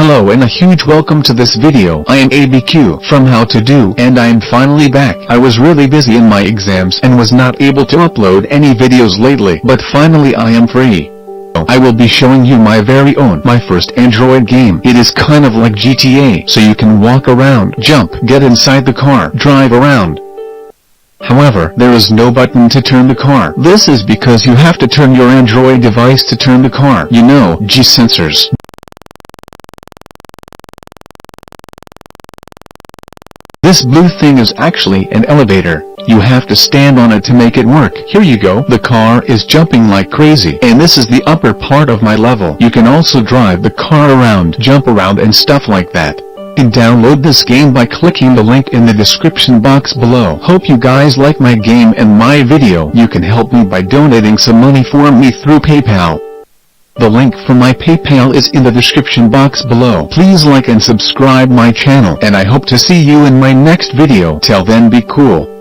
Hello and a huge welcome to this video. I am ABQ from How To Do and I am finally back. I was really busy in my exams and was not able to upload any videos lately, but finally I am free. I will be showing you my very own, my first Android game. It is kind of like GTA, so you can walk around, jump, get inside the car, drive around. However, there is no button to turn the car. This is because you have to turn your Android device to turn the car. You know, G sensors. This blue thing is actually an elevator. You have to stand on it to make it work. Here you go. The car is jumping like crazy. And this is the upper part of my level. You can also drive the car around, jump around and stuff like that. You can download this game by clicking the link in the description box below. Hope you guys like my game and my video. You can help me by donating some money for me through PayPal. The link for my PayPal is in the description box below. Please like and subscribe my channel and I hope to see you in my next video. Till then, be cool.